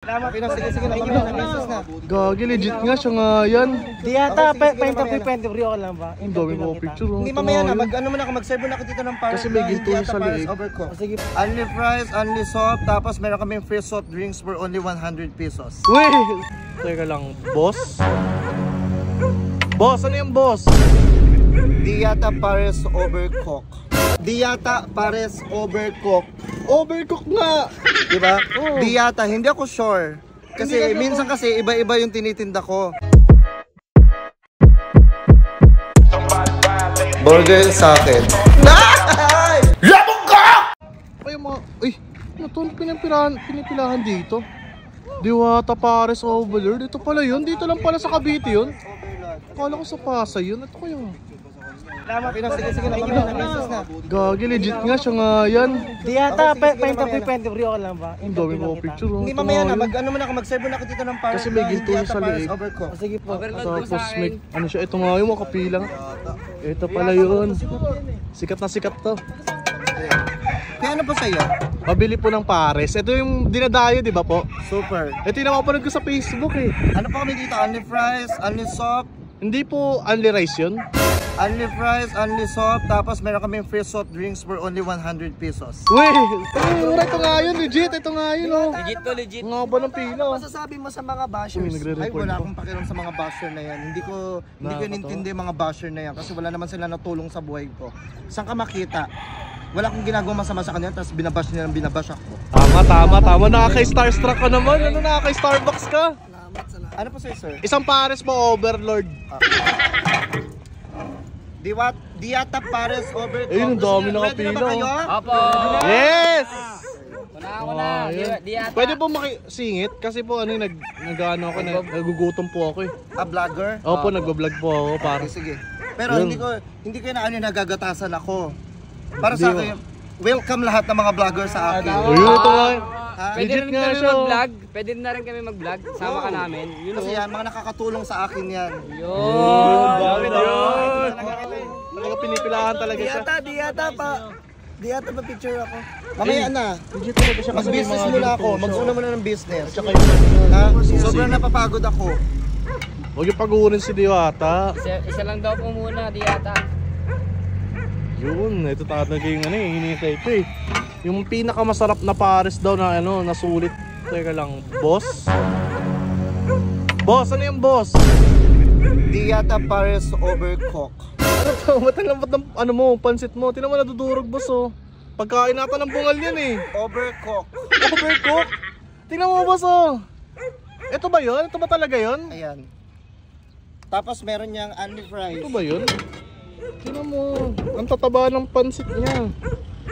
Sige na. Gagi, legit nga siya nga yan. Di yata, pwede ako lang ba? Ang dami ko picture. Hindi mamaya na, mag-serve na ako dito ng parang. Kasi may ginto sa leeg. Sige. Only fries, only soft, tapos meron kaming free soft drinks for only 100 pesos. Uy! Teka lang, boss? Boss, ano yung boss? Di yata pares overcook. Di yata pares overcook. Overcook nga! Diba? Oh. Di yata, hindi ako sure. Kasi minsan kasi iba-iba yung tinitinda ko. Burger sa akin. Labog ka! Ay, mga... Uy! Ano ito? Pinipilahan dito? Diwata Pares Overlord. Ito pala yun. Dito lang pala sa Cavite yun. Akala ko sa Pasay yun. Ito kayo. Sige na. Gagi, legit nga siya nga yan. Di yata, pwede ako lang ba? Ang dami ko picture. Hindi mamaya na, mag-serve na ako dito ng parang. Kasi may ginto sa leeg. Sige po. Tapos may, ano siya, ito nga yung makapilang. Ito pala yun. Sikat na sikat to. Kaya ano po sa'yo? Pabili po ng pares. Ito yung dinadayo, di ba po? Super. Ito yung napapanood ko sa Facebook eh. Ano po kami dito? Only fries, only soft. Hindi po only rice yun? Only fries, only soft, tapos meron kaming free soft drinks for only 100 pesos. Uy! Ito nga yun, legit. Ito nga yun, oh. Legit to, legit. Nga ba ng pila? Ano masasabi mo sa mga bashers? Ay, wala akong pakialam sa mga basher na yan. Hindi ko inintindi yung mga basher na yan kasi wala naman sila natulong sa buhay ko. Saan ka makita? Wala akong ginagawa masama sa kanila, tapos binabash nila ng binabash ako. Tama. Nakaka-starstruck ka naman. Ano, nakaka-Starbucks ka? Ano po sa'yo, sir? Isang pares po, Overlord. Di yata pares overcook. Ayun, ang dami nakapila. Ready na ba kayo? Opo. Yes! Wala. Di yata. Pwede po makisingit? Kasi po ano, nag-ano ako, nagugutom po ako eh. A vlogger? Opo, nagbablog po ako para. Sige. Pero hindi ko na nagagatasan ako. Para sa akin, welcome lahat ng mga vlogger sa akin. Ayun, ito nga. Pwede rin kami mag-vlog. Pwede na rin kami mag-vlog. Sama ka namin. Kasi yan, mga nakakatulong sa akin yan. Yun. Talaga pinipilahan talaga siya. Di yata pa picture ako. Mamaya na. Mag-business muna ako. Mag-una muna ng business. Sobrang napapagod ako. Huwag yung pag-uunin si Diwata. Isa lang daw po muna, di yata. Yun, ito talaga yung hinihintay ko eh. Yung pinakamasarap na pares daw na nasulit. Teka lang, boss? Boss, ano yung boss? Di yata pares overcook. Ano to? Ba't ng pansit mo? Tinan mo nadudurog, boss oh. Pagkain natin ng bungal yan eh. Overcook. Overcook? Tingnan mo, boss oh. Ito ba yun? Ito ba talaga yun? Ayan. Tapos meron niyang only fries. Ito ba yun? Tingnan mo, ang tataba ng pansit niya.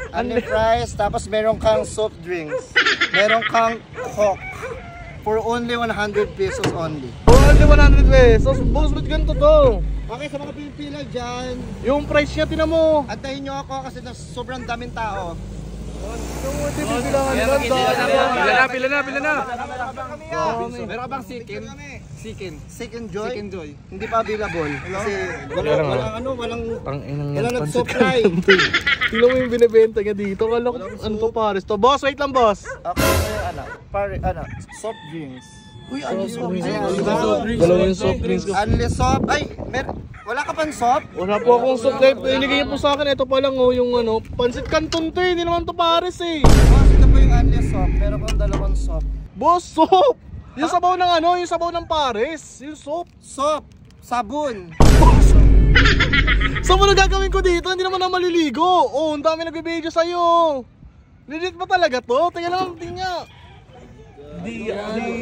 Only fries, tapos meron kang soft drinks. Meron kang coke. For only 100 pesos only. For only 100 pesos? Boss, ba't ganito to? Okay, sa mga pipila dyan. Yung price niya, tingnan mo. Antayin nyo ako kasi sobrang daming tao. Pila na. Meron ka bang Chicken Joy? Hindi pa available. Kasi walang nag-supply. Tingnan mo yung binibenta niya dito. Kala ko, ano to pares to? Boss, wait lang boss. Okay, soft drinks. Uy, Dalawang soft drinks ko. Only soft. Ay, wala ka pang soft? Wala po akong soft life. Iligay niyo po sa akin. Ito pa lang yung pansit canton to eh. Hindi naman to pares eh. Boss, ito po yung only soft. Meron kang dalawang soft. Boss, soap! Yung sabaw ng yung sabaw ng pares. Yung soap. Soap. Sabon. Saan mo na gagawin ko dito? Hindi naman na maliligo. Oh, ang dami nag-video sa'yo. Legit ba talaga to? Tingnan lang, tingnan. Di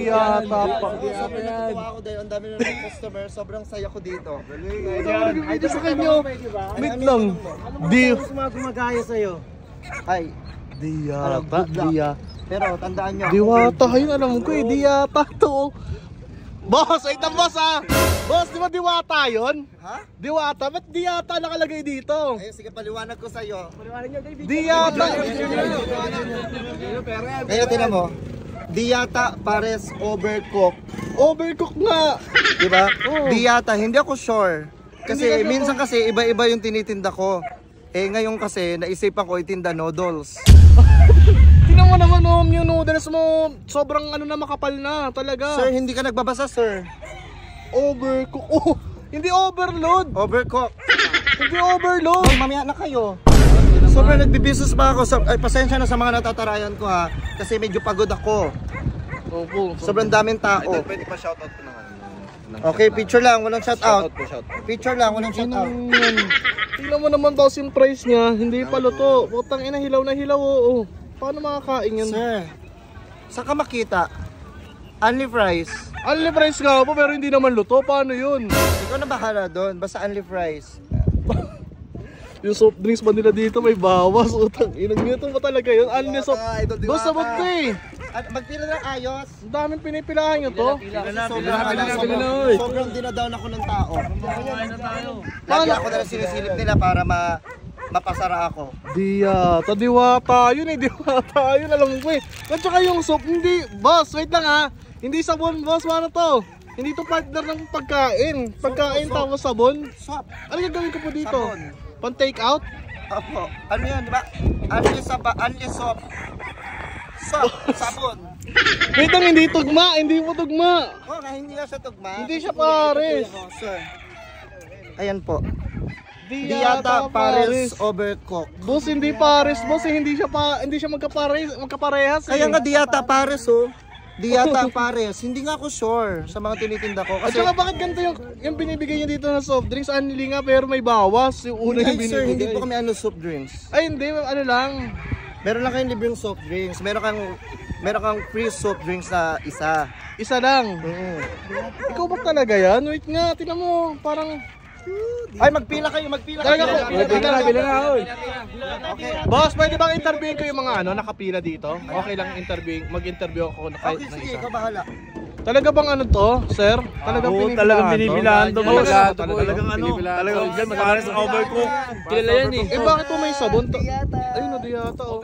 yata pa. Sobrang natutuwa ako dahil ang dami na ng customer. Sobrang saya ko dito. Nag-video sa kanyo. Wait lang. Gusto mga gumagaya sa'yo. Ay. Di yata. Pero tandaan nyo. Diwata. Ayun, alam ko eh. Di yata to. Boss, wait lang boss ha. Boss, di ba Diwata yun? Ha? Diwata? Ba't di yata nakalagay dito? Ayun, sige, paliwanag ko sa'yo. Di yata. Ngayon, tinan mo. Di yata pares overcook. Overcook nga. Diba? Di yata, hindi ako sure. Kasi minsan kasi iba-iba yung tinitinda ko. Eh ngayon kasi naisipan ko itinda noodles. Tingnan Tingnan mo naman yung noodles mo, sobrang ano na makapal na talaga. Sir, hindi ka nagbabasa, sir. Overcook. Oh, hindi overload. Overcook. Hindi overload. Oh, mamaya na kayo. Sobrang nagbibusiness pa ako. Ay, pasensya na sa mga natatarayan ko ha. Kasi medyo pagod ako. Opo. Sobrang daming tao. Pwede pa shoutout ko naman. Okay, picture lang. Walang shoutout. Shoutout. Picture lang. Walang shoutout. Tingnan mo naman daw yung price niya, hindi pa luto. Putang ina, hilaw na hilaw. Oo. Paano makakain yan? Sir, saan ka makita? Only fries. Only price nga po pero hindi naman luto. Paano yun? Ikaw na bahala doon. Basta only fries. Yung soft drinks ba nila dito may bawas. Utang inang nito ba talaga yun? Only soft. Boss, sabot na eh. Magpila ng ayos. Ang daming pinipilahan nyo to. Sobrang dinadown ako ng tao. Lagi ako na sinisilip nila para mapasara ako. Diwata yun eh. Diwata yun. Alam ko eh. At saka yung soap, hindi. Boss, wait lang ha. Hindi sabon, boss. Ano to? Hindi to partner ng pagkain. Pagkain tapos sabon. Swap. Ano gagawin ko po dito? Sabon. Pan take out? Opo. Ano yan, di ba? Only soap. Soap. Sabon. Wait lang, hindi tugma. Hindi mo tugma. Oh, hindi nga siya tugma. Hindi siya pares. Sir. Ayan po. Diyata Pares Overcook. Boss, hindi pares. Boss, hindi siya magkaparehas. Kaya nga Diyata Pares oh. Diyata Pares. Hindi nga ako sure sa mga tinitinda ko. At Kasi saka bakit ganito yung binibigay niya dito na soft drinks? Anili nga pero may bawas. Yung una yung hindi, sir, binibigay. hindi po kami soft drinks. Ay hindi, ano lang. Meron lang kayong libreng soft drinks. Meron kang free soft drinks na isa. Isa lang. Ikaw ba talaga yan? Wait nga, tingnan mo. Parang... Ay, magpila kayo. Talaga po. Bila na, oy. Boss, pwede bang interviewin ko yung mga nakapila dito? Okay lang mag-interview ako na kahit Okay, na sige, isa. ikaw bahala. Talaga bang ano to, sir? Talagang binibilahan to, boss. Talagang ano, talagang dyan, Pares Overcook. Kilala yan eh. Eh bakit po may sabon? Ayun na, Diyata oh.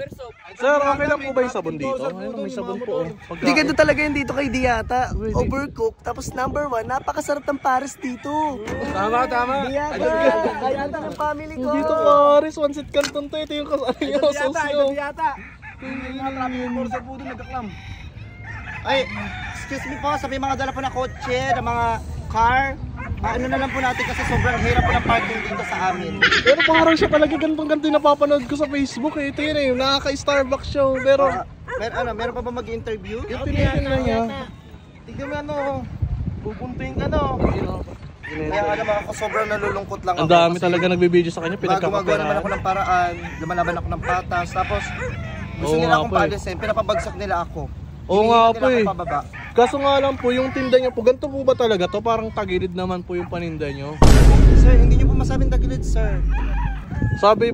Sir, okay lang po ba yung sabon dito? Ayun, may sabon po oh. Hindi ganito talaga yun dito kay Diyata. Overcook. Tapos number 1, napakasarap ng pares dito. Tama. Diyata ng family ko. Dito Paris, one seat canton to. Ito yung kasali nyo, sauce nyo. Ay, excuse me po, sa may mga dala po na kotse, na mga car, ano na lang po natin kasi sobrang hirap po ng parking dito sa amin. Pero parang siya talaga ganito yung napapanood ko sa Facebook eh. Ito yun eh, nakaka-Starbucks show. Pero, Meron pa ba mag-interview? yung tinitingnan niya. Tignan mo ano, pupuntuin ka no. Kaya alam ako, sobrang nalulungkot lang ako. Ang dami kasi talaga nagbibideo sa kanya, gumagawa naman ako pinagkakaperahan. ng paraan, lumalaban ako ng patas, tapos gusto Oo nila nga akong po eh. paalisin, pinapabagsak nila ako. Oo nga Hinihilit po nila eh. ako pababa. Kaso nga lang po, yung tinda niya po, ganito po ba talaga to? Parang tagilid naman po yung paninda niyo. Sir, hindi niyo po masabing tagilid, sir. Sabi,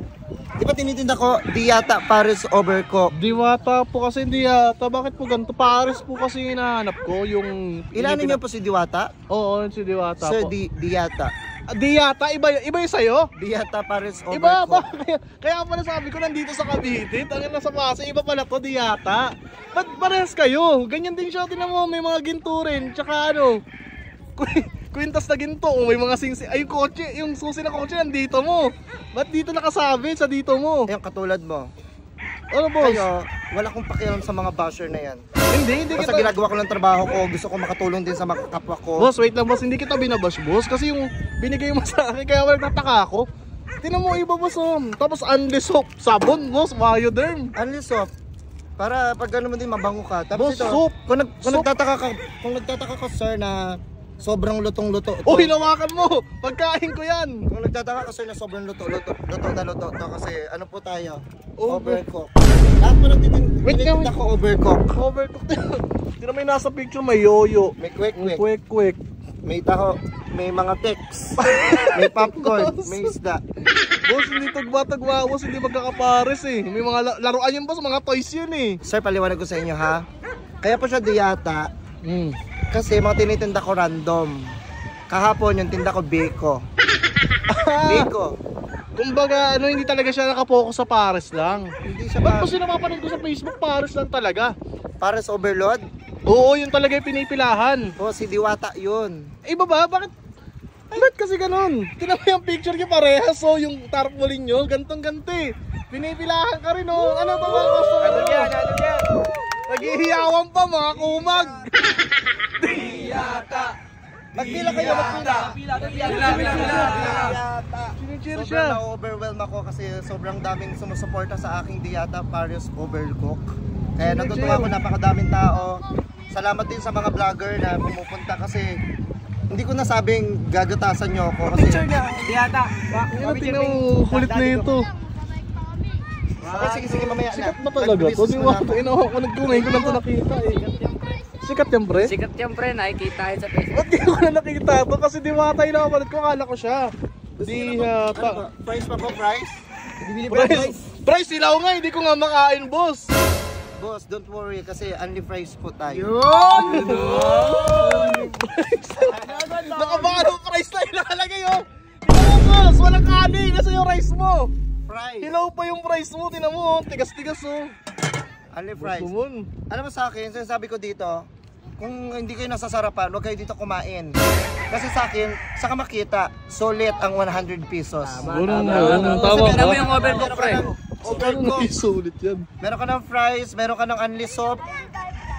Di ba tinitinda ko, Diyata Pares Overcook. Diwata po kasi Diyata. Bakit po ganito? Pares po kasi hinahanap ko yung... Ilan niyo po si Diwata? Oo, si Diwata Sir, po. Diyata. Diyata, iba yung sa'yo? Diyata Pares Overcook. Iba ba? Kaya pala sabi ko nandito sa Cavite, tangin na sa Pasay, iba pala to, Diyata. Ba't parehas kayo? Ganyan din siya, tinan mo, may mga ginto rin, tsaka ano, kwintas na ginto, may mga singsi, ay yung kotse, yung susi na kotse nandito mo. Ba't dito nakasabi sa dito mo? Ayun, katulad mo. Ano boss? Kayo, wala akong pakialam sa mga basher na yan. Hindi Basta kita... ginagawa ko ng trabaho ko, gusto ko makatulong din sa mga kapwa ko. Boss, wait lang boss, hindi kita binabash boss, kasi yung binigay mo sa akin, kaya nagtataka ako. Tinan mo iba boss oh. Tapos unless soap, sabon boss, Bioderm. Unli soap. Para pag ano mo din mabango ka. Tapos Boss, ito, soap. kung Soap. nagtataka ka sir na sobrang lutong-luto. Oh, hinawakan mo! Pagkain ko yan! Kung nagtataka ka sir na sobrang luto to kasi ano po tayo? Overcook. Lahat po Wait, tinitinda ko overcook. Overcooked. Hindi na may nasa picture, may yoyo. May quick-quick. Quick. May taho, may mga text, may popcorn, may isda. Boss, hindi tagba-tagba, boss, hindi magkakapares eh. May mga laruan yun boss, mga toys yun eh. Sir, paliwanag ko sa inyo ha. Kaya po siya Diyata kasi mga tinitinda ko random. Kahapon yung tinda ko Beko. Beko. Kumbaga, ano, hindi talaga siya nakapokus sa pares lang. Hindi siya Ba't ba? kasi napapanood ko sa Facebook, pares lang talaga. Pares overload? Oo, yun talaga yung pinipilahan. O, si Diwata yun. Iba ba? Bakit kasi ganun? Tinan mo yung picture niya parehas, so yung tarpaulin nyo, gantong-ganti. Pinipilahan ka rin oh. Ano ba mga customer mo? Naghihiyawan pa mga kumag. Magpila kayo, magpila. Chinichir Sobrang siya. na-overwhelm ako kasi sobrang daming sumusuporta sa aking Diyata Paris Overcook. Kaya natutuwa ko, napakadaming tao. Salamat din sa mga vlogger na pumupunta kasi hindi ko nasabing gagatasan nyo ako kasi Diyata. Ano tinong kulit na ito? okay, sige mamaya na. Sikat ba talaga to? Di ba? Inawa ko nagtunay ko lang ito nakita eh. Sikat yan pre? Sikat yan pre, nakikita yun sa Facebook. Ba't di ko na nakita to? Kasi Diwata yung nakapalit ko, akala ko siya. Diyata. Price pa po, price? Price, ilaw nga, hindi ko nga makain boss. Boss, don't worry kasi only fries po tayo. Nakabalo price na ilalagay oh. Tingnan mo boss, walang kanin. Nasa yung rice mo. Fries. Hilaw pa yung price mo, tingnan mo oh. Tigas-tigas oh. Only fries. Gusto mo? Alam mo sa akin, sinasabi ko dito, kung hindi kayo nasasarapan, huwag kayo dito kumain. Kasi sa akin, saka makita, sulit ang 100 pesos. Tama Tignan mo ba? yung overcook pre. Overcook. Sulit yan. Meron ka ng fries, meron ka ng only soup,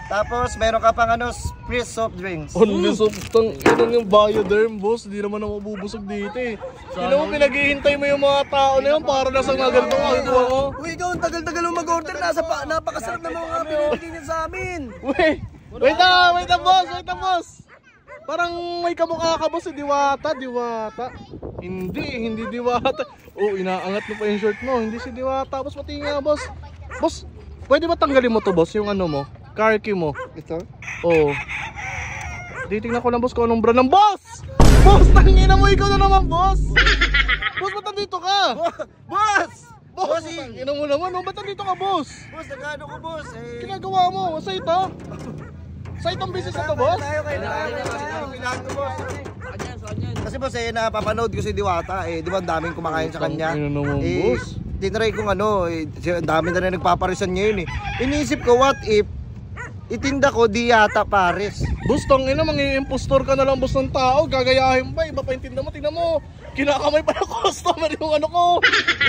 tapos meron ka pang free soft drinks. Only soft tang ilan yung Bioderm boss, hindi naman ako mabubusog dito eh. Hindi mo pinaghihintay mo yung mga tao na yun para nasa mga ganito kagawa mo. Uy, ikaw ang tagal-tagal mo mag-order. Napakasarap na mga pinibigay niya sa amin. Wait na boss. Parang may kamukha ka boss, Diwata. Hindi Diwata. Oh, inaangat mo pa yung shirt mo, hindi si Diwata. Boss, pati nga boss. Boss, pwede ba tanggalin mo to boss, yung ano mo? Car key mo. Ito? Oo. Titingnan ko lang boss kung anong brand ng boss! Boss, tangina mo ikaw na naman boss! Boss, ba't nandito ka? Boss! Boss, tangina mo naman, oh, ba't nandito ka boss? Boss, nagano ko boss? Ginagawa mo, site ha? Site ang business ito boss? Kailangan ko boss. Kasi boss napapanood ko si Diwata di ba ang daming kumakain sa kanya. Tangina naman, boss. Tinry kong ang dami na rin nagpaparisan ngayon Iniisip ko what if itinda ko Diyata Paris. Boss, tangina, mangi-impostor ka na lang boss ng tao, gagayahin pa, iba pa yung tinda mo, tingnan mo. Kinakamay pa ng customer yung ano ko.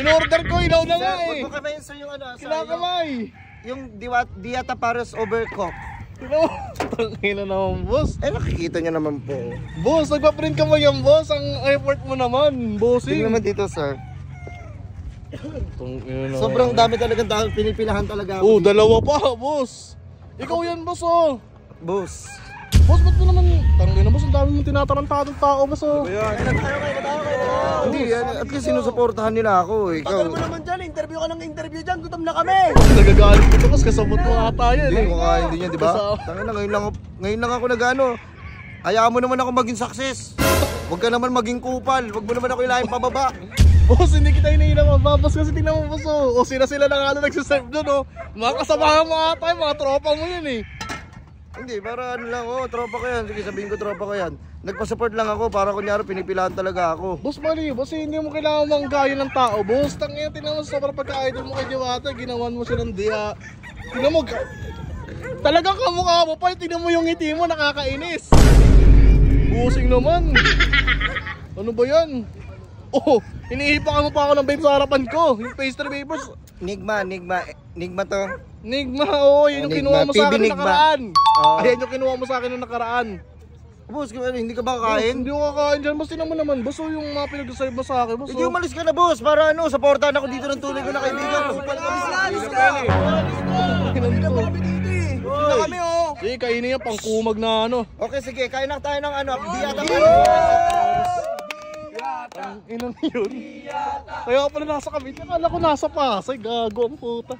In-order ko, ilaw na nga eh. Huwag mo kamay sir yung Kinakamay. yung Diyata Paris Overcook. Tingnan mo, tangina naman boss. Nakikita niyo naman po. Boss, nagpa-print ka mo yan boss, ang effort mo naman, bossing. Tingnan naman dito sir. Tangina naman. Sobrang dami talagang tao, pinipilahan talaga ako. Dalawa pa boss. Ikaw yan boss oh. Boss. Boss, ba't mo naman, tangina boss, ang dami mong tinatarantadong tao boss oh. Hindi, at least sinusuportahan nila ako. Tagal mo naman dyan. Interview ka ng interview dyan. Gutom na kami. Nagagalit dito boss, kasabot mo ata yan Hindi eh. ko kaya din yan, di ba? Kasama. Tangina, ngayon lang ako nagano. Hayaan mo naman ako maging success. Huwag ka naman maging kupal. Huwag mo naman ako ilahin pababa. Boss, hindi kita hinihilang mababas kasi tingnan mo boss oh. O sila na nga na nagsiserve doon oh. Mga kasamahan mo ata, mga tropa mo yun eh. Hindi, para ano lang, tropa ko yan. Sige, sabihin ko tropa ko yan. Nagpa-support lang ako para kunyari pinipilahan talaga ako. Boss, mali, boss, hindi mo kailangan manggaya ng tao, boss. Tangina, tingnan mo sobrang pagka-idol mo kay Diwata, ginawan mo siya ng diya. Tingnan mo, talagang kamukha mo pa, tingnan mo yung ngiti mo, nakakainis. Busing naman. Ano ba yan? Oh, inihipa mo pa ako ng vape sa harapan ko. Yung pastry papers. Nigma to. Nigma, oo, yun yung kinuha mo sa akin ng nakaraan. Oo. Ayan yung kinuha mo sa akin ng nakaraan. Boss, hindi ka ba Boss, kakain? hindi ko kakain dyan. Boss, tinan mo naman. Boss, yung mga pinag-serve mo sa akin. Boss, Hindi, umalis ka na boss, para supportahan ako dito ng tunay ko na kaibigan. Alis ka. Hindi na pa kami dito eh. Hindi na kami oh. Sige, kainin yan, pangkumag na ano. Okay, sige, kain na tayo ng Diyata Paris. Inang yun. Kaya pala nasa Cavite. Akala ko nasa Pasay. Gago ang puta.